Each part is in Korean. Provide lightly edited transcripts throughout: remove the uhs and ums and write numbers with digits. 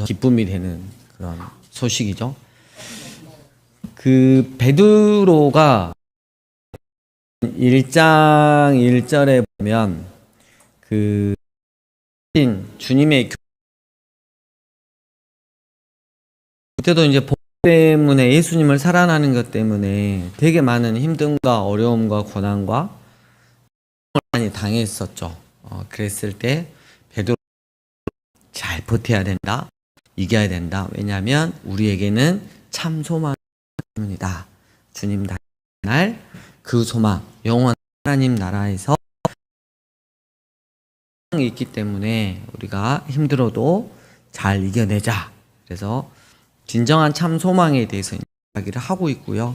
기쁨이 되는 그런 소식이죠. 그 베드로가 1장 1절에 보면 그 주님의 그때도 이제 복 때문에 예수님을 사랑하는 것 때문에 되게 많은 힘듦과 어려움과 고난과 많이 당했었죠. 그랬을 때 베드로 잘 버텨야 된다, 이겨야 된다. 왜냐하면 우리에게는 참 소망이 있습니다. 주님 날 그 소망, 영원한 하나님 나라에서 있기 때문에 우리가 힘들어도 잘 이겨내자. 그래서 진정한 참 소망에 대해서 이야기를 하고 있고요.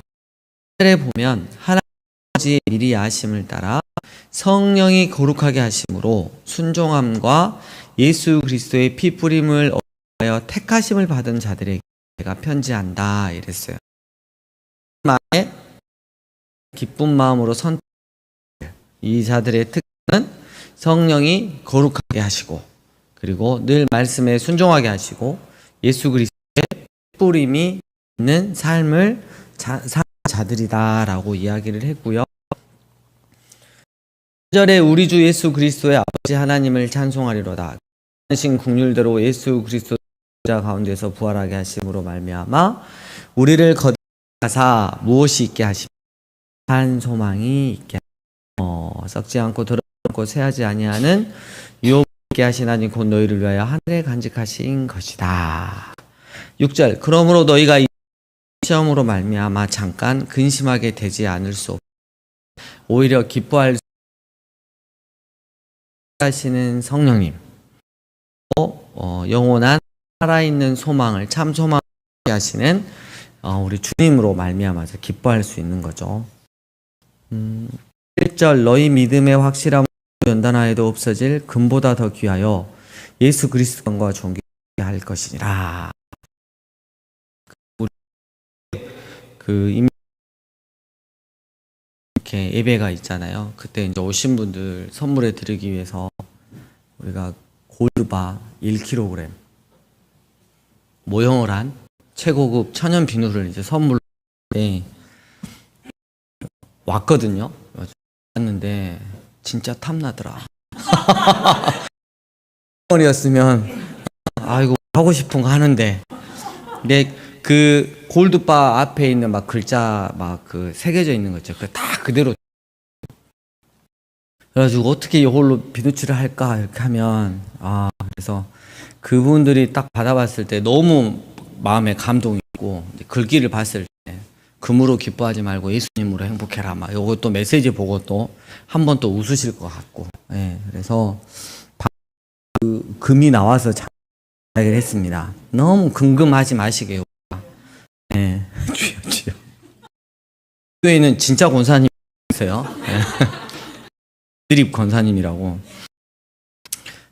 에 보면 하나님의 미리 아심을 따라 성령이 거룩하게 하심으로 순종함과 예수 그리스도의 피 뿌림을 얻어 택하심을 받은 자들에게 내가 편지한다 이랬어요. 마음에 기쁜 마음으로 이 자들의 특징은 성령이 거룩하게 하시고 그리고 늘 말씀에 순종하게 하시고 예수 그리스도의 뿌림이 있는 삶을 사는 자들이다라고 이야기를 했고요. 1절에 우리 주 예수 그리스도의 아버지 하나님을 찬송하리로다. 하신 국률대로 예수 그리스도 자 가운데서 부활하게 하심으로 말미암아 우리를 거듭하사 무엇이 있게 하시며 한 소망이 있게 썩지 않고 더럽지 않고 새하지 아니하는 유혹 있게 하시나니 곧 너희를 위하여 하늘에 간직하신 것이다. 6절 그러므로 너희가 이 시험으로 말미암아 잠깐 근심하게 되지 않을 수 없고 오히려 기뻐할 수 하시는 성령님 영원한 살아있는 소망을 참 소망하게 하시는 우리 주님으로 말미암아서 기뻐할 수 있는 거죠. 1절 너희 믿음의 확실함 연단하여도 없어질 금보다 더 귀하여 예수 그리스도와 존귀할 것이니라. 이렇게 예배가 있잖아요. 그때 이제 오신 분들 선물해 드리기 위해서 우리가 골드바 1kg 모형을 한 최고급 천연 비누를 이제 선물로 왔거든요. 왔는데 진짜 탐나더라. 원이었으면 아이고 하고 싶은 거 하는데 근데 그 골드바 앞에 있는 막 글자 막 그 새겨져 있는 거 있죠. 그 다 그대로. 그래가지고 어떻게 이걸로 비누칠을 할까 이렇게 하면 그래서 그분들이 딱 받아봤을 때 너무 마음에 감동이 있고 글귀를 봤을 때 금으로 기뻐하지 말고 예수님으로 행복해라 막 이것도 메시지 보고 또 한 번 또 웃으실 것 같고 그래서 그 금이 나와서 이야기를 했습니다. 너무 금금하지 마시게요. 주여. 교회는 진짜 권사님 있어요. 드립 권사님이라고.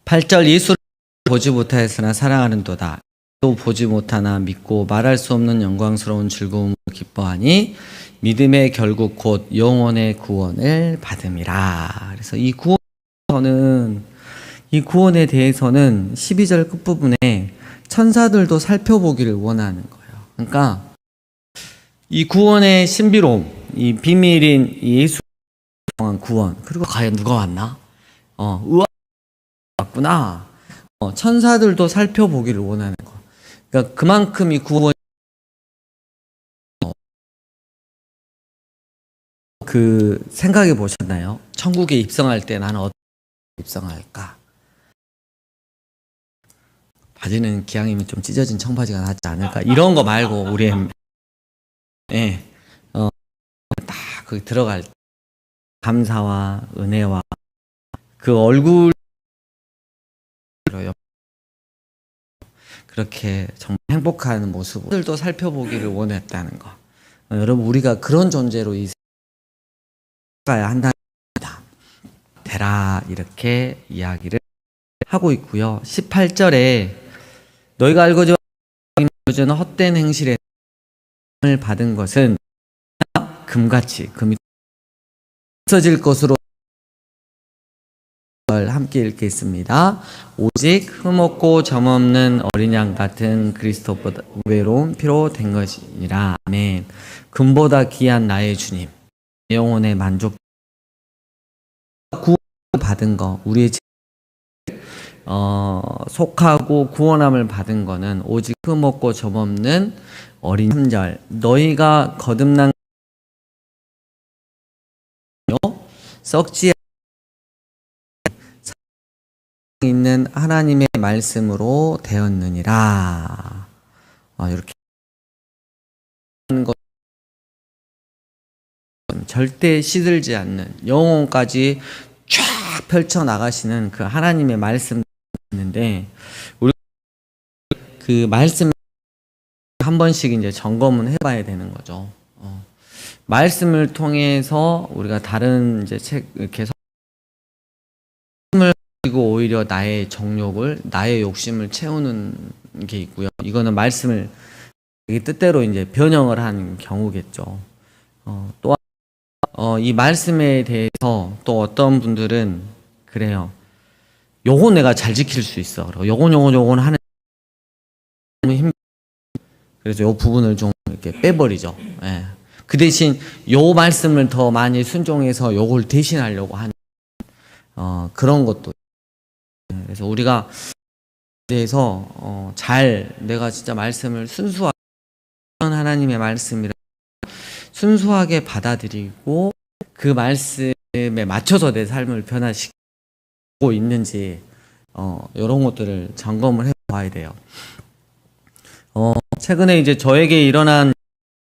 8절 예수를 보지 못하였으나 사랑하는도다. 또 보지 못하나 믿고 말할 수 없는 영광스러운 즐거움을 기뻐하니 믿음의 결국 곧 영원의 구원을 받음이라. 그래서 이 구원에 대해서는 12절 끝부분에 천사들도 살펴보기를 원하는 거예요. 그러니까 이 구원의 신비로움, 이 비밀인 예수 구원, 그리고 과연 누가 왔나? 우와, 왔구나. 천사들도 살펴보기를 원하는 거. 그러니까 그만큼 이 구원 생각해 보셨나요? 천국에 입성할 때 나는 어떻게 입성할까? 바지는 기왕이면 좀 찢어진 청바지가 낫지 않을까? 이런 거 말고 우리 딱 거기 들어갈 때 감사와 은혜와 그 얼굴 그렇게 정말 행복한 모습들도 살펴보기를 원했다는 거. 여러분 우리가 그런 존재로 가야 한다는 겁니다. 되라 이렇게 이야기를 하고 있고요. 18절에 너희가 알고자 하는 헛된 행실에 받은 것은 금같이 금이 없어질 것으로 절 함께 읽겠습니다. 오직 흠없고 점없는 어린 양 같은 그리스도보다 외로운 피로 된 것이니라. 아멘. 금보다 귀한 나의 주님, 영혼의 만족, 구원 받은 거, 우리의 속하고 구원함을 받은 거는 오직 흠없고 점없는 어린 3절, 너희가 거듭난 썩지 있는 하나님의 말씀으로 되었느니라. 이렇게 절대 시들지 않는 영혼까지 쫙 펼쳐 나가시는 그 하나님의 말씀 있는데, 우리 그 말씀 한 번씩 이제 점검은 해봐야 되는 거죠. 말씀을 통해서 우리가 다른 이제 책 이렇게 말씀을 가지고 오히려 나의 정욕을, 나의 욕심을 채우는 게 있고요. 이거는 말씀을 뜻대로 이제 변형을 한 경우겠죠. 또 이 말씀에 대해서 또 어떤 분들은 그래요. 요거 내가 잘 지킬 수 있어. 요건 하는 힘. 그래서 요 부분을 좀 이렇게 빼버리죠. 예. 그 대신 요 말씀을 더 많이 순종해서 요걸 대신하려고 하는 그런 것도. 그래서 우리가 대해서 잘 내가 진짜 말씀을 순수하게 하나님의 말씀이라 순수하게 받아들이고 그 말씀에 맞춰서 내 삶을 변화시키고 있는지 이런 것들을 점검을 해봐야 돼요. 최근에 이제 저에게 일어난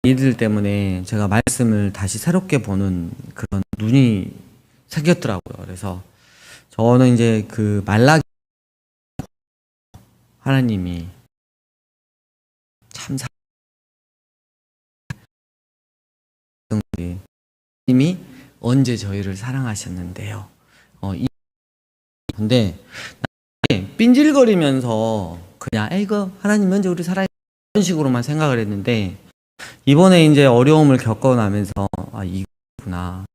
일들 때문에 제가 말씀을 다시 새롭게 보는 그런 눈이 생겼더라고요. 그래서 저는 이제 그 말라기 하나님이 참 하나님이 언제 저희를 사랑하셨는데요. 근데 삔질거리면서 그냥 이거 하나님 먼저 우리 사랑해 이런 식으로만 생각을 했는데, 이번에 이제 어려움을 겪고 나면서 이거구나.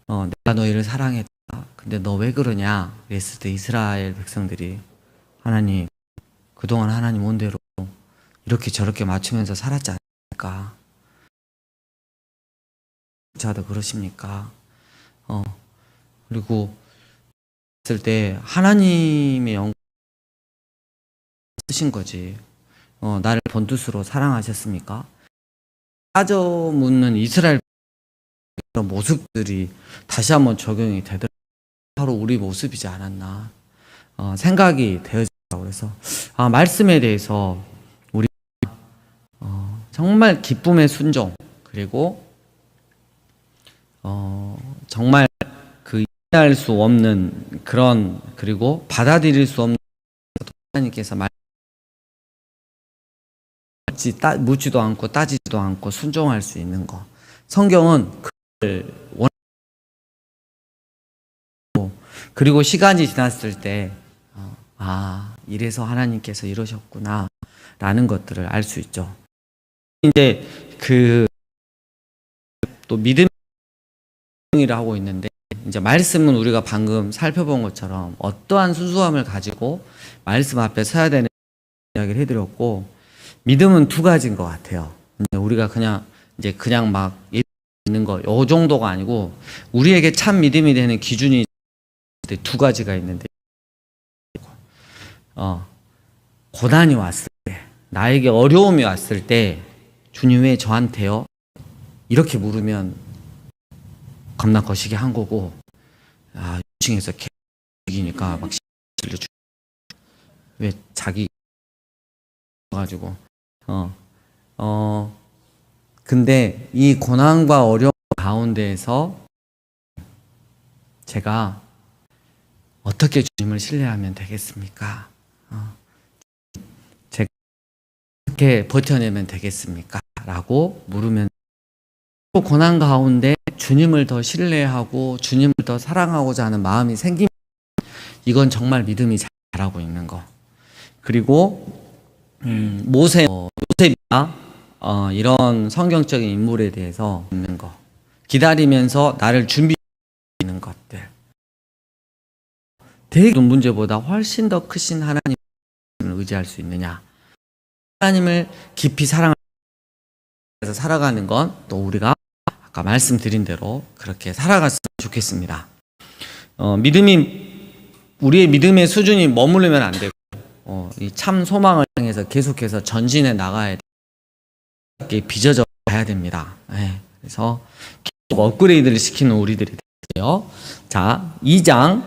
내가 너희를 사랑했다. 근데 너 왜 그러냐? 그랬을 때 이스라엘 백성들이 하나님 그동안 하나님 온대로 이렇게 저렇게 맞추면서 살았지 않습니까? 자도 그러십니까? 그리고 했을 때 하나님의 영광 쓰신 거지. 나를 본뜻으로 사랑하셨습니까? 따져 묻는 이스라엘 그런 모습들이 다시 한번 적용이 되더라고요. 바로 우리 모습이지 않았나 생각이 되어지더라고요. 그래서 말씀에 대해서 우리 정말 기쁨의 순종, 그리고 정말 그 이해할 수 없는 그런, 그리고 받아들일 수 없는 하나님께서 묻지도 않고 따지지도 않고 순종할 수 있는 거. 성경은 그걸 원하고, 그리고 시간이 지났을 때 이래서 하나님께서 이러셨구나 라는 것들을 알 수 있죠. 이제 그 또 믿음이라 하고 있는데, 이제 말씀은 우리가 방금 살펴본 것처럼 어떠한 순수함을 가지고 말씀 앞에 서야 되는 이야기를 해드렸고, 믿음은 두 가지인 것 같아요. 우리가 그냥 막 있는 거, 요 정도가 아니고, 우리에게 참 믿음이 되는 기준이 두 가지가 있는데, 고난이 왔을 때, 나에게 어려움이 왔을 때, 주님 왜 저한테요? 이렇게 물으면 겁나 거시기 한 거고, 2층에서 이기니까 막 질려주고, 왜 자기 가지고 근데 이 고난과 어려움 가운데에서 제가 어떻게 주님을 신뢰하면 되겠습니까? 제가 어떻게 버텨내면 되겠습니까? 라고 물으면, 고난 가운데 주님을 더 신뢰하고 주님을 더 사랑하고자 하는 마음이 생기면 이건 정말 믿음이 자라고 있는 거. 그리고 요셉이나 이런 성경적인 인물에 대해서 있는 거, 기다리면서 나를 준비하는 것들, 대개 문제보다 훨씬 더 크신 하나님을 의지할 수 있느냐? 하나님을 깊이 사랑해서 살아가는 건 또 우리가 아까 말씀드린 대로 그렇게 살아갔으면 좋겠습니다. 우리의 믿음의 수준이 머무르면 안 되고, 이 참 소망을 향해서 계속해서 전진해 나가야 돼. 빚어져 가야 됩니다. 그래서 계속 업그레이드를 시키는 우리들이 되요. 자, 2장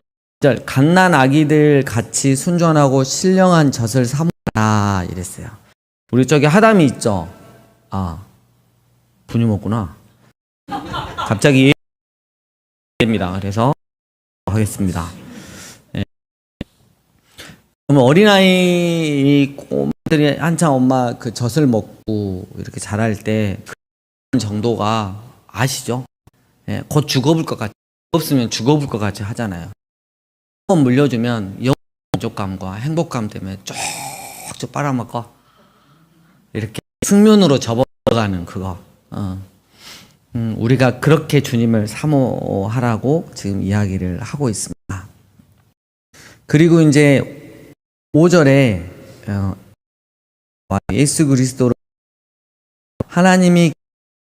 갓난 아기들 같이 순전하고 신령한 젖을 사모하라 이랬어요. 우리 저기 하담이 있죠. 분유 먹구나. 갑자기 입니다. 그래서 하겠습니다. 그러면 어린아이 꼬마들이 한창 엄마 그 젖을 먹고 이렇게 자랄 때 그 정도가 아시죠? 곧 죽어볼 것 같이, 없으면 죽어볼 것 같이 하잖아요. 한번 물려주면 영원한 만족감과 행복감 때문에 쪽쪽 빨아먹고 이렇게 승면으로 접어가는 그거. 우리가 그렇게 주님을 사모하라고 지금 이야기를 하고 있습니다. 그리고 이제 5절에 예수 그리스도로 하나님이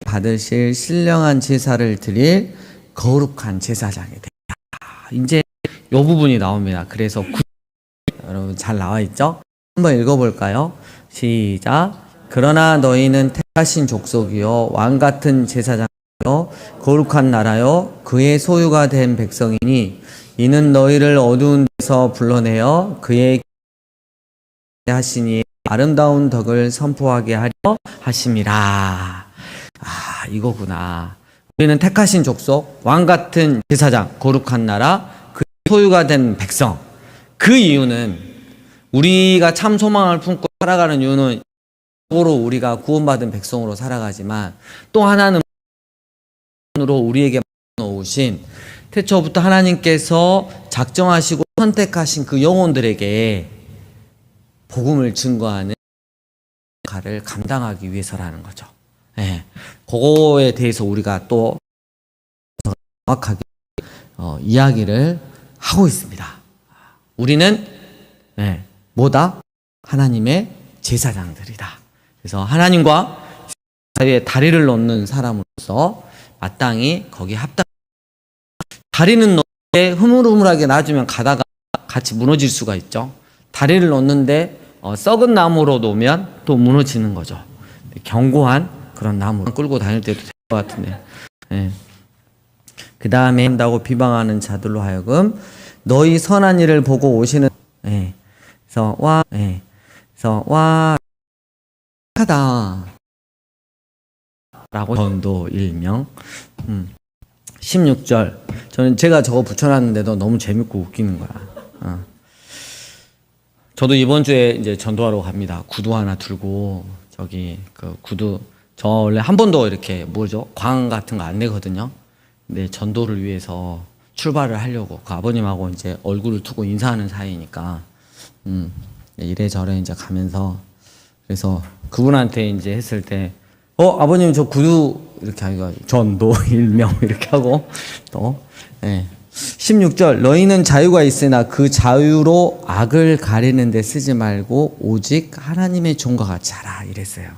받으실 신령한 제사를 드릴 거룩한 제사장이 되라. 이제 이 부분이 나옵니다. 그래서 여러분 잘 나와 있죠? 한번 읽어볼까요? 시작. 그러나 너희는 택하신 족속이요 왕 같은 제사장이요 거룩한 나라요 그의 소유가 된 백성이니 이는 너희를 어두운 데서 불러내어 그의 하시니 아름다운 덕을 선포하게 하려 하심이라. 이거구나. 우리는 택하신 족속, 왕 같은 제사장, 거룩한 나라, 그의 소유가 된 백성. 그 이유는 우리가 참 소망을 품고 살아가는 이유는 으로 우리가 구원받은 백성으로 살아가지만 또 하나는 으로 우리에게 놓으신 태초부터 하나님께서 작정하시고 선택하신 그 영혼들에게 복음을 증거하는 역할을 감당하기 위해서라는 거죠. 그거에 대해서 우리가 또 정확하게 이야기를 하고 있습니다. 우리는 뭐다? 하나님의 제사장들이다. 그래서 하나님과 사이에 다리를 놓는 사람으로서 마땅히 거기에 합당. 다리는 놓는데 흐물흐물하게 놔주면 가다가 같이 무너질 수가 있죠. 다리를 놓는데 썩은 나무로 놓으면 또 무너지는 거죠. 견고한 그런 나무를 끌고 다닐 때도 될 것 같은데. 그 다음에 한다고 비방하는 자들로 하여금 너희 선한 일을 보고 오시는. 그래서 와 하다 라고 전도 일명. 16절 저는 제가 저거 붙여놨는데도 너무 재밌고 웃기는 거야. 저도 이번 주에 이제 전도하러 갑니다. 구두 하나 들고 저기 그 구두 저 원래 한 번도 이렇게 광 같은 거 안 내거든요. 근데 전도를 위해서 출발을 하려고 그 아버님하고 이제 얼굴을 두고 인사하는 사이니까 이래저래 이제 가면서 그래서 그분한테 이제 했을 때 아버님 저 구두 이렇게 하니까 전도 일명 이렇게 하고 또 16절 너희는 자유가 있으나 그 자유로 악을 가리는 데 쓰지 말고 오직 하나님의 종과 같이 하라 이랬어요.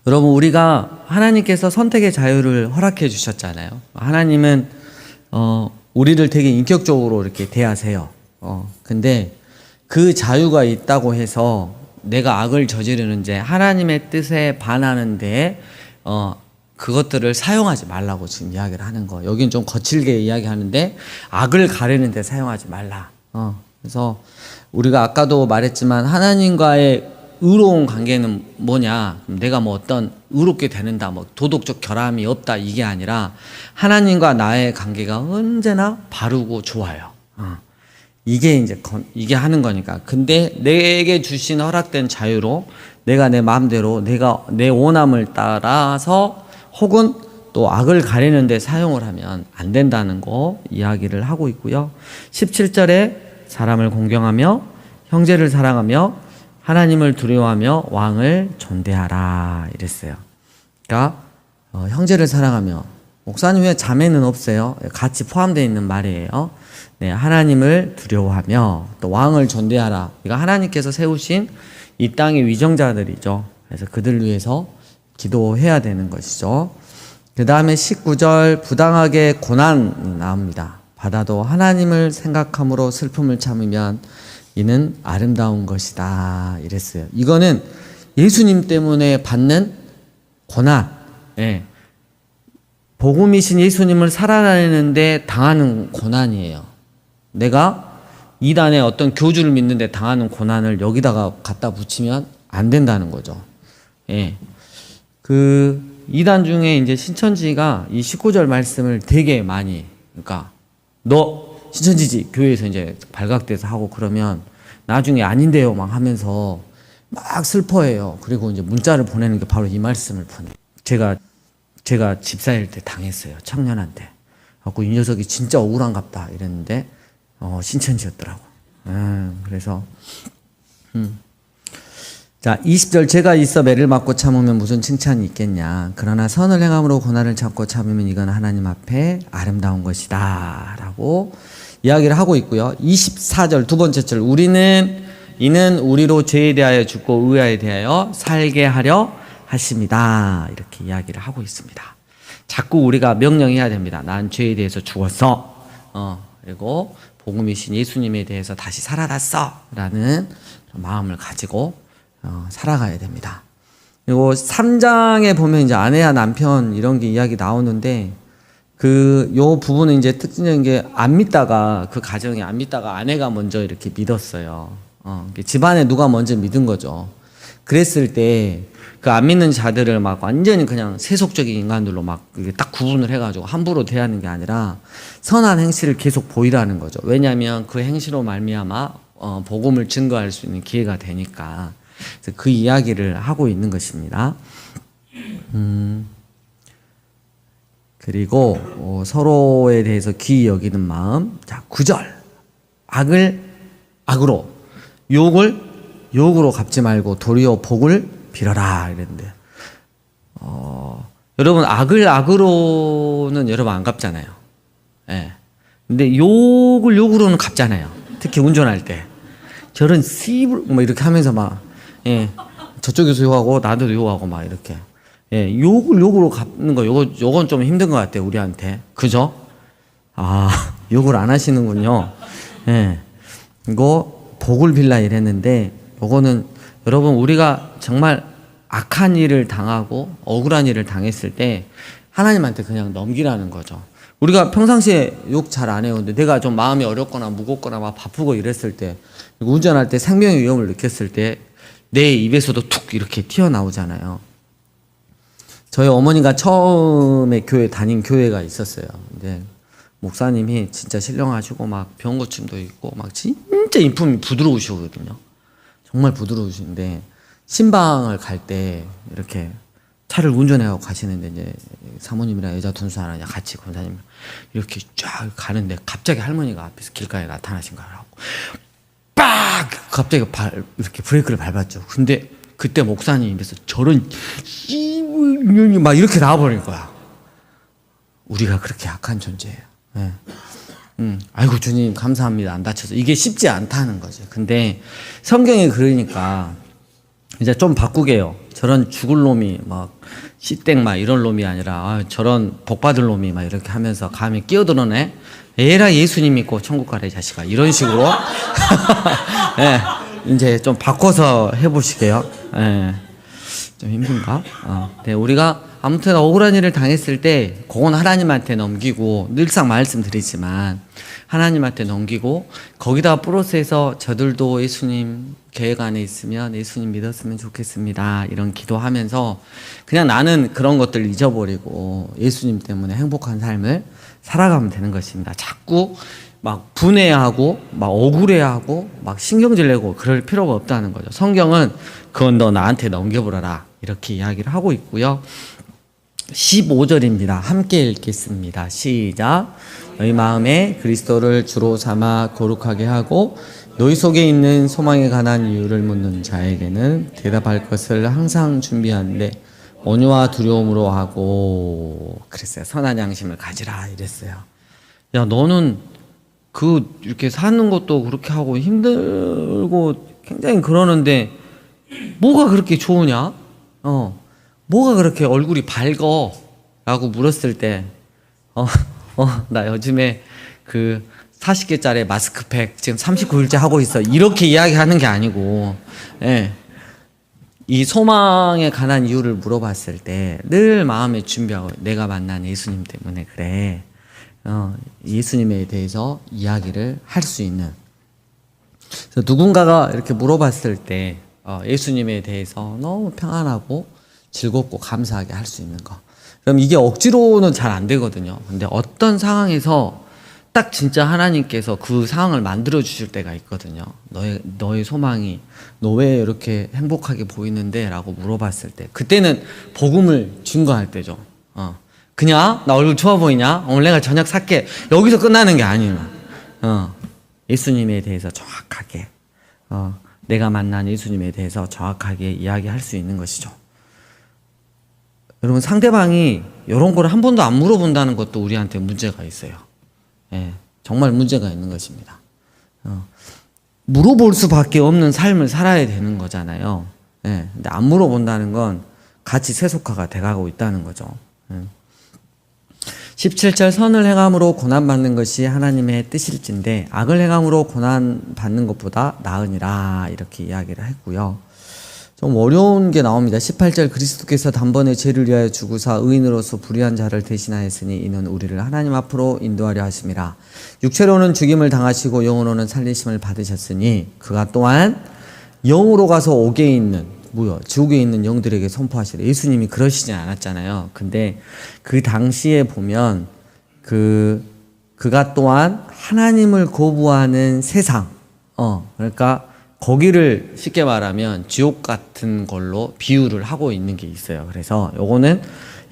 여러분 우리가 하나님께서 선택의 자유를 허락해 주셨잖아요. 하나님은 우리를 되게 인격적으로 이렇게 대하세요. 근데 그 자유가 있다고 해서 내가 악을 저지르는데 하나님의 뜻에 반하는데 그것들을 사용하지 말라고 지금 이야기를 하는 거. 여긴 좀 거칠게 이야기하는데 악을 가리는 데 사용하지 말라. 그래서 우리가 아까도 말했지만 하나님과의 의로운 관계는 뭐냐? 내가 뭐 어떤 의롭게 되는다, 뭐 도덕적 결함이 없다 이게 아니라 하나님과 나의 관계가 언제나 바르고 좋아요. 이게 하는 거니까. 근데 내게 주신 허락된 자유로 내가 내 마음대로 내가 내 원함을 따라서 혹은 또 악을 가리는 데 사용을 하면 안 된다는 거 이야기를 하고 있고요. 17절에 사람을 공경하며 형제를 사랑하며 하나님을 두려워하며 왕을 존대하라 이랬어요. 그러니까 형제를 사랑하며 목사님 왜 자매는 없어요? 같이 포함되어 있는 말이에요. 네, 하나님을 두려워하며 또 왕을 존대하라. 이거 하나님께서 세우신 이 땅의 위정자들이죠. 그래서 그들 위해서 기도해야 되는 것이죠. 그 다음에 19절 부당하게 고난이 나옵니다. 받아도 하나님을 생각함으로 슬픔을 참으면 이는 아름다운 것이다. 이랬어요. 이거는 예수님 때문에 받는 고난. 예. 복음이신 예수님을 살아내는데 당하는 고난이에요. 내가 이단의 어떤 교주를 믿는데 당하는 고난을 여기다가 갖다 붙이면 안 된다는 거죠. 예. 그 이단 중에 이제 신천지가 이 19절 말씀을 되게 많이, 그러니까 너 신천지지 교회에서 이제 발각돼서 하고 그러면 나중에 아닌데요 막 하면서 막 슬퍼해요. 그리고 이제 문자를 보내는 게 바로 이 말씀을 보내. 제가 집사일 때 당했어요. 청년한테. 그래서 이 녀석이 진짜 억울한갑다 이랬는데 신천지였더라고. 그래서 자 20절 제가 있어 매를 맞고 참으면 무슨 칭찬이 있겠냐. 그러나 선을 행함으로 고난을 참고 참으면 이건 하나님 앞에 아름다운 것이다 라고 이야기를 하고 있고요. 24절 두 번째 절 이는 우리로 죄에 대하여 죽고 의에 대하여 살게 하려 하십니다. 이렇게 이야기를 하고 있습니다. 자꾸 우리가 명령해야 됩니다. 난 죄에 대해서 죽었어. 그리고 복음이신 예수님에 대해서 다시 살아났어. 라는 마음을 가지고 살아가야 됩니다. 그리고 3장에 보면 이제 아내와 남편 이런 게 이야기 나오는데 요 부분은 이제 특징적인 게 안 믿다가 그 가정이 안 믿다가 아내가 먼저 이렇게 믿었어요. 집안에 누가 먼저 믿은 거죠. 그랬을 때 그 안 믿는 자들을 막 완전히 그냥 세속적인 인간들로 막 딱 구분을 해가지고 함부로 대하는 게 아니라 선한 행실을 계속 보이라는 거죠. 왜냐하면 그 행실로 말미암아 복음을 증거할 수 있는 기회가 되니까. 그래서 그 이야기를 하고 있는 것입니다. 그리고 서로에 대해서 귀히 여기는 마음. 자, 9절 악을 악으로 욕을 욕으로 갚지 말고 도리어 복을 빌어라 이랬는데 여러분 악을 악으로는 여러분 안 갚잖아요. 예. 근데 욕을 욕으로는 갚잖아요. 특히 운전할 때 저런 씨불 뭐 이렇게 하면서 막 예. 저쪽에서 욕하고 나도 욕하고 막 이렇게 예. 욕을 욕으로 갚는 거 요건 좀 힘든 것 같아요 우리한테. 그죠? 아 욕을 안 하시는군요. 예. 이거 복을 빌라 이랬는데 요거는 여러분 우리가 정말 악한 일을 당하고 억울한 일을 당했을 때 하나님한테 그냥 넘기라는 거죠. 우리가 평상시에 욕 잘 안 해요. 근데 내가 좀 마음이 어렵거나 무겁거나 막 바쁘고 이랬을 때 운전할 때 생명의 위험을 느꼈을 때 내 입에서도 툭 이렇게 튀어나오잖아요. 저희 어머니가 처음에 다닌 교회가 있었어요. 근데 목사님이 진짜 신령하시고 막 병고침도 있고 막 진짜 인품이 부드러우시거든요. 정말 부드러우신데 신방을 갈 때 이렇게 차를 운전해가고 가시는데 이제 사모님이랑 여자 둔수 하나 같이 권사님 이렇게 쫙 가는데 갑자기 할머니가 앞에서 길가에 나타나신 거라고 빡 갑자기 이렇게 브레이크를 밟았죠. 근데 그때 목사님 입에서 저런 막 이렇게 나와버린 거야. 우리가 그렇게 악한 존재예요. 네. 아이고 주님 감사합니다 안 다쳐서. 이게 쉽지 않다는 거죠. 근데 성경에 그러니까 이제 좀 바꾸게요. 저런 죽을 놈이 막 씨땡 막 이런 놈이 아니라 저런 복받을 놈이 막 이렇게 하면서 감히 끼어들어네. 에라 예수님 믿고 천국 가라 이 자식아 이런 식으로 네, 이제 좀 바꿔서 해보시게요. 네. 좀 힘든가? 네, 우리가 아무튼 억울한 일을 당했을 때 그건 하나님한테 넘기고 늘상 말씀드리지만 하나님한테 넘기고 거기다가 플러스해서 저들도 예수님 계획 안에 있으면 예수님 믿었으면 좋겠습니다 이런 기도하면서 그냥 나는 그런 것들 잊어버리고 예수님 때문에 행복한 삶을 살아가면 되는 것입니다. 자꾸 막 분해하고 막 억울해하고 막 신경질 내고 그럴 필요가 없다는 거죠. 성경은 그건 너 나한테 넘겨보라라 이렇게 이야기를 하고 있고요. 15절입니다. 함께 읽겠습니다. 시작. 너희 마음에 그리스도를 주로 삼아 거룩하게 하고 너희 속에 있는 소망에 관한 이유를 묻는 자에게는 대답할 것을 항상 준비하는데 온유와 두려움으로 하고 그랬어요. 선한 양심을 가지라 이랬어요. 야, 너는 이렇게 사는 것도 그렇게 하고 힘들고 굉장히 그러는데 뭐가 그렇게 좋으냐? 뭐가 그렇게 얼굴이 밝어? 라고 물었을 때 나 요즘에 40개짜리 마스크팩 지금 39일째 하고 있어. 이렇게 이야기하는 게 아니고, 예. 이 소망에 관한 이유를 물어봤을 때 늘 마음에 준비하고 내가 만난 예수님 때문에 그래. 예수님에 대해서 이야기를 할 수 있는. 그래서 누군가가 이렇게 물어봤을 때 예수님에 대해서 너무 평안하고 즐겁고 감사하게 할 수 있는 거. 그럼 이게 억지로는 잘 안 되거든요. 근데 어떤 상황에서 딱 진짜 하나님께서 그 상황을 만들어 주실 때가 있거든요. 너의 소망이 너 왜 이렇게 행복하게 보이는데? 라고 물어봤을 때 그때는 복음을 증거할 때죠. 그냥 나 얼굴 좋아 보이냐? 오늘 내가 저녁 살게. 여기서 끝나는 게 아니에요. 예수님에 대해서 정확하게 내가 만난 예수님에 대해서 정확하게 이야기할 수 있는 것이죠. 여러분, 상대방이 이런 걸 한 번도 안 물어본다는 것도 우리한테 문제가 있어요. 예, 정말 문제가 있는 것입니다. 물어볼 수밖에 없는 삶을 살아야 되는 거잖아요. 예, 근데 안 물어본다는 건 같이 세속화가 돼가고 있다는 거죠. 17절 선을 행함으로 고난받는 것이 하나님의 뜻일진데 악을 행함으로 고난받는 것보다 나으니라 이렇게 이야기를 했고요. 좀 어려운 게 나옵니다. 18절 그리스도께서 단번에 죄를 위하여 죽으사 의인으로서 불의한 자를 대신하였으니 이는 우리를 하나님 앞으로 인도하려 하심이라. 육체로는 죽임을 당하시고 영으로는 살리심을 받으셨으니 그가 또한 영으로 가서 옥에 있는 지옥에 있는 영들에게 선포하시라. 예수님이 그러시진 않았잖아요. 근데 그 당시에 보면 그가 또한 하나님을 거부하는 세상 그러니까 거기를 쉽게 말하면 지옥 같은 걸로 비유를 하고 있는 게 있어요. 그래서 요거는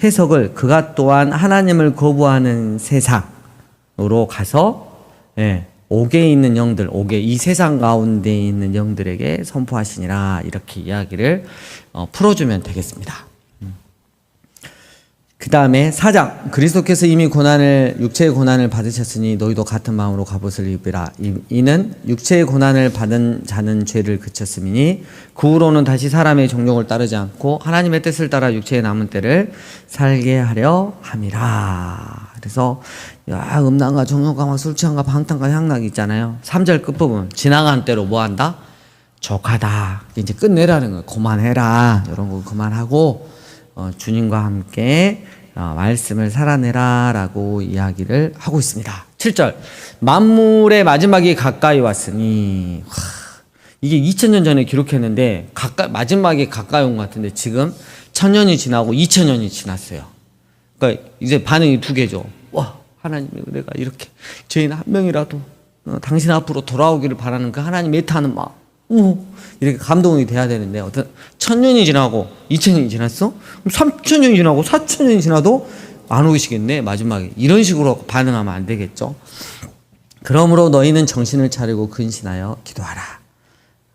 해석을 그가 또한 하나님을 거부하는 세상으로 가서 옥에 있는 영들, 이 세상 가운데 있는 영들에게 선포하시니라 이렇게 이야기를 풀어주면 되겠습니다. 그 다음에 4장 그리스도께서 이미 육체의 고난을 받으셨으니 너희도 같은 마음으로 갑옷을 입으라. 이는 육체의 고난을 받은 자는 죄를 그쳤음이니 그 후로는 다시 사람의 정욕을 따르지 않고 하나님의 뜻을 따라 육체의 남은 때를 살게 하려 함이라. 그래서 음란과 정욕과 술 취함과 방탕과 향락이 있잖아요. 3절 끝부분 지나간 때로 뭐한다? 족하다. 이제 끝내라는 거예요. 그만해라. 이런 거 그만하고 주님과 함께 말씀을 살아내라 라고 이야기를 하고 있습니다. 7절 만물의 마지막이 가까이 왔으니 이게 2000년 전에 기록했는데 마지막이 가까이 온 것 같은데 지금 1000년이 지나고 2000년이 지났어요. 그러니까 이제 반응이 두 개죠. 와, 하나님 내가 이렇게 죄인 한 명이라도 당신 앞으로 돌아오기를 바라는 그 하나님 애타는 마음 이렇게 감동이 돼야 되는데 1000년이 지나고 2000년이 지났어? 그럼 3000년이 지나고 4000년이 지나도 안 오시겠네 마지막에. 이런 식으로 반응하면 안 되겠죠. 그러므로 너희는 정신을 차리고 근신하여 기도하라.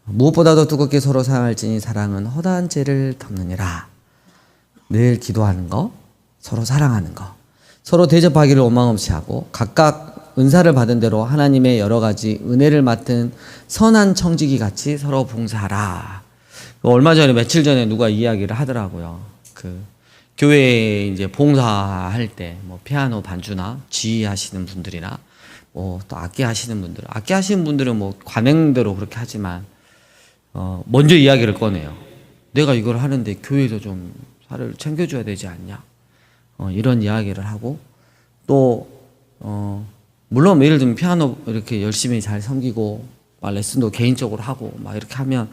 무엇보다도 두껍게 서로 사랑할지니 사랑은 허다한 죄를 덮느니라. 늘 기도하는 거, 서로 사랑하는 거, 서로 대접하기를 원망없이 하고 각각 은사를 받은 대로 하나님의 여러 가지 은혜를 맡은 선한 청지기 같이 서로 봉사하라. 얼마 전에 며칠 전에 누가 이야기를 하더라고요. 교회에 이제 봉사할 때 피아노 반주나 지휘하시는 분들이나 또 악기 하시는 분들은 관행대로 그렇게 하지만 먼저 이야기를 꺼내요. 내가 이걸 하는데 교회에서 좀 사례를 챙겨줘야 되지 않냐? 이런 이야기를 하고 또 물론 예를 들면 피아노 이렇게 열심히 잘 섬기고 레슨도 개인적으로 하고 이렇게 하면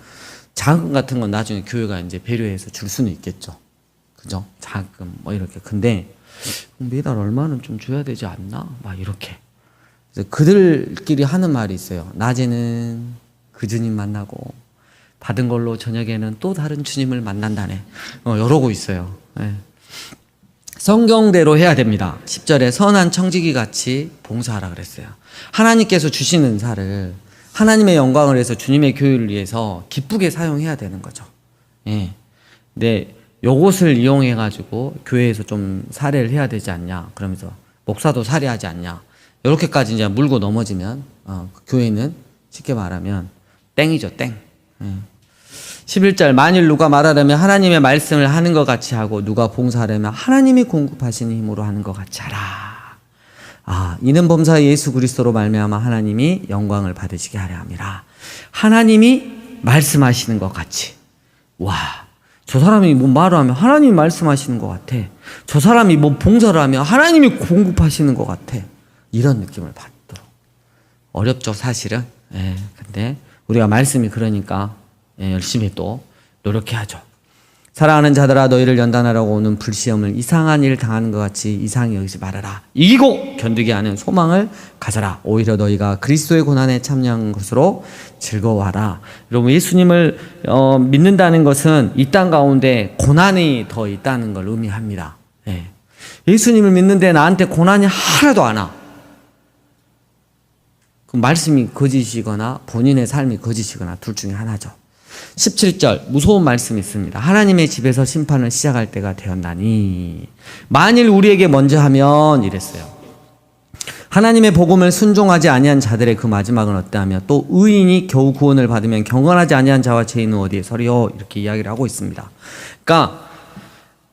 자금 같은 건 나중에 교회가 이제 배려해서 줄 수는 있겠죠. 그죠? 자금 이렇게. 근데 매달 얼마는 좀 줘야 되지 않나? 이렇게. 그래서 그들끼리 하는 말이 있어요. 낮에는 그 주님 만나고 받은 걸로 저녁에는 또 다른 주님을 만난다네. 이러고 있어요. 네. 성경대로 해야 됩니다. 10절에 선한 청지기 같이 봉사하라 그랬어요. 하나님께서 주신 은사를 하나님의 영광을 위해서 주님의 교회를 위해서 기쁘게 사용해야 되는 거죠. 예. 근데 요것을 이용해 가지고 교회에서 좀 살해를 해야 되지 않냐, 그러면서 목사도 살해하지 않냐, 이렇게까지 이제 물고 넘어지면 그 교회는 쉽게 말하면 땡이죠, 땡. 11절, 만일 누가 말하려면 하나님의 말씀을 하는 것 같이 하고 누가 봉사하려면 하나님이 공급하시는 힘으로 하는 것 같이 하라. 이는 범사 예수 그리스도로 말미암아 하나님이 영광을 받으시게 하려 함이라. 하나님이 말씀하시는 것 같이. 와, 저 사람이 뭐 말을 하면 하나님이 말씀하시는 것 같아. 저 사람이 뭐 봉사를 하면 하나님이 공급하시는 것 같아. 이런 느낌을 받도록. 어렵죠, 사실은. 근데 우리가 말씀이 그러니까 열심히 또 노력해야죠. 사랑하는 자들아, 너희를 연단하라고 오는 불시험을 이상한 일 당하는 것 같이 이상히 여기지 말아라. 이기고 견디게 하는 소망을 가져라. 오히려 너희가 그리스도의 고난에 참여한 것으로 즐거워하라. 여러분, 예수님을 믿는다는 것은 이 땅 가운데 고난이 더 있다는 걸 의미합니다. 예수님을 믿는데 나한테 고난이 하나도 안 와. 그 말씀이 거짓이거나 본인의 삶이 거짓이거나 둘 중에 하나죠. 17절, 무서운 말씀이 있습니다. 하나님의 집에서 심판을 시작할 때가 되었나니 만일 우리에게 먼저 하면 이랬어요. 하나님의 복음을 순종하지 아니한 자들의 그 마지막은 어떠하며 또 의인이 겨우 구원을 받으면 경건하지 아니한 자와 죄인은 어디에 서리요, 이렇게 이야기를 하고 있습니다. 그러니까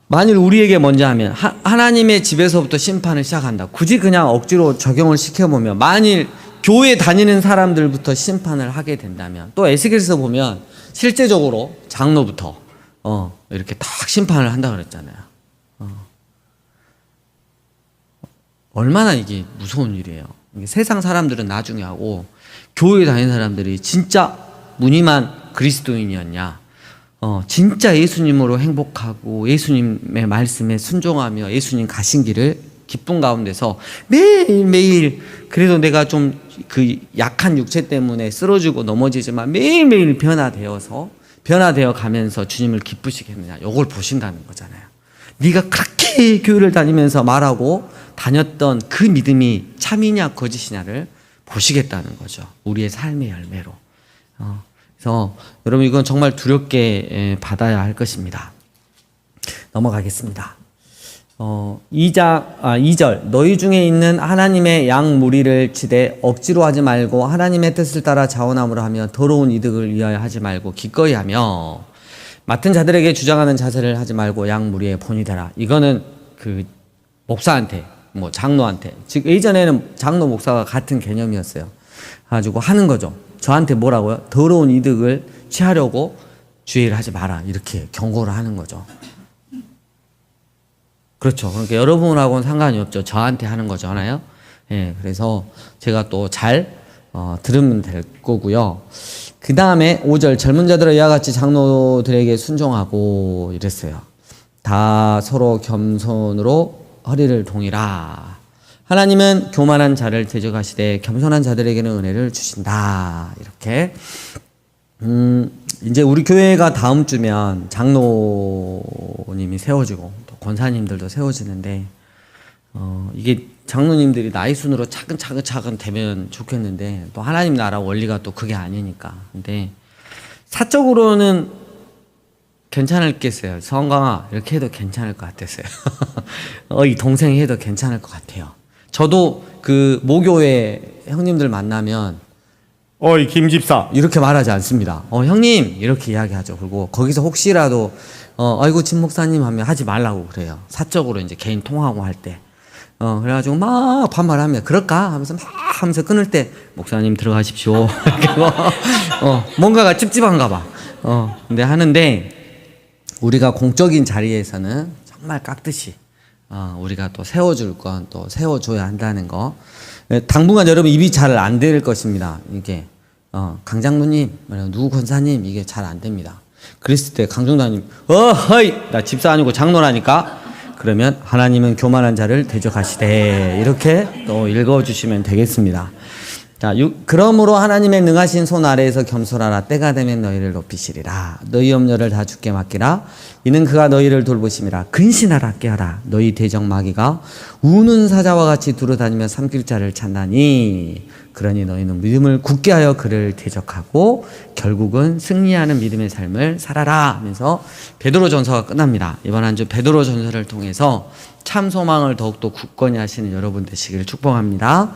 만일 우리에게 먼저 하면 하나님의 집에서부터 심판을 시작한다. 굳이 그냥 억지로 적용을 시켜보면 만일 교회 다니는 사람들부터 심판을 하게 된다면, 또 에스겔에서 보면 실제적으로 장로부터 이렇게 딱 심판을 한다 그랬잖아요. 얼마나 이게 무서운 일이에요. 세상 사람들은 나중에 하고 교회 다니는 사람들이 진짜 무늬만 그리스도인이었냐, 진짜 예수님으로 행복하고 예수님의 말씀에 순종하며 예수님 가신 길을 기쁨 가운데서 매일매일, 그래도 내가 좀 그 약한 육체 때문에 쓰러지고 넘어지지만 매일매일 변화되어 가면서 주님을 기쁘시겠느냐, 이걸 보신다는 거잖아요. 네가 그렇게 교회를 다니면서 말하고 다녔던 그 믿음이 참이냐 거짓이냐를 보시겠다는 거죠. 우리의 삶의 열매로. 그래서 여러분, 이건 정말 두렵게 받아야 할 것입니다. 넘어가겠습니다. 2절, 너희 중에 있는 하나님의 양 무리를 치되 억지로 하지 말고 하나님의 뜻을 따라 자원함으로 하며 더러운 이득을 위하여 하지 말고 기꺼이 하며 맡은 자들에게 주장하는 자세를 하지 말고 양 무리의 본이 되라. 이거는 그 목사한테, 뭐 장로한테, 즉 예전에는 장로 목사가 같은 개념이었어요. 가지고 하는 거죠. 저한테 뭐라고요? 더러운 이득을 취하려고 주의를 하지 마라, 이렇게 경고를 하는 거죠. 그렇죠. 그러니까 여러분하고는 상관이 없죠. 저한테 하는 거잖아요. 그래서 제가 또 잘 들으면 될 거고요. 그 다음에 5절, 젊은 자들아 이와 같이 장로들에게 순종하고 이랬어요. 다 서로 겸손으로 허리를 동이라. 하나님은 교만한 자를 대적하시되 겸손한 자들에게는 은혜를 주신다. 이렇게. 이제 우리 교회가 다음 주면 장로님이 세워지고 또 권사님들도 세워지는데, 이게 장로님들이 나이 순으로 차근차근 되면 좋겠는데, 또 하나님 나라 원리가 또 그게 아니니까. 근데 사적으로는 괜찮을겠어요. 성강아, 이렇게 해도 괜찮을 것 같았어요. 이 동생이 해도 괜찮을 것 같아요. 저도 그 모교회 형님들 만나면 어이 김집사 이렇게 말하지 않습니다. 형님 이렇게 이야기하죠. 그리고 거기서 혹시라도 아이고 진 목사님 하면 하지 말라고 그래요. 사적으로 이제 개인 통화하고 할 때. 그래가지고 막 반말하면 그럴까 하면서 막 하면서 끊을 때 목사님 들어가십시오. 뭔가가 찝찝한가 봐. 근데 하는데 우리가 공적인 자리에서는 정말 깍듯이 우리가 또 세워줄 건 또 세워줘야 한다는 거. 당분간 여러분 입이 잘 안 될 것입니다. 이게 강장로님, 누구 권사님, 이게 잘 안 됩니다. 그랬을 때 강정다님, 허이, 나 집사 아니고 장로라니까. 그러면 하나님은 교만한 자를 대적하시되, 이렇게 또 읽어주시면 되겠습니다. 자, 그러므로 하나님의 능하신 손 아래에서 겸손하라. 때가 되면 너희를 높이시리라. 너희 염려를 다 주께 맡기라. 이는 그가 너희를 돌보심이라. 근신하라, 깨하라. 너희 대적 마귀가 우는 사자와 같이 두루다니며 삼킬 자를 찾나니 그러니 너희는 믿음을 굳게 하여 그를 대적하고 결국은 승리하는 믿음의 삶을 살아라 하면서 베드로전서가 끝납니다. 이번 한 주 베드로전서를 통해서 참 소망을 더욱더 굳건히 하시는 여러분 되시기를 축복합니다.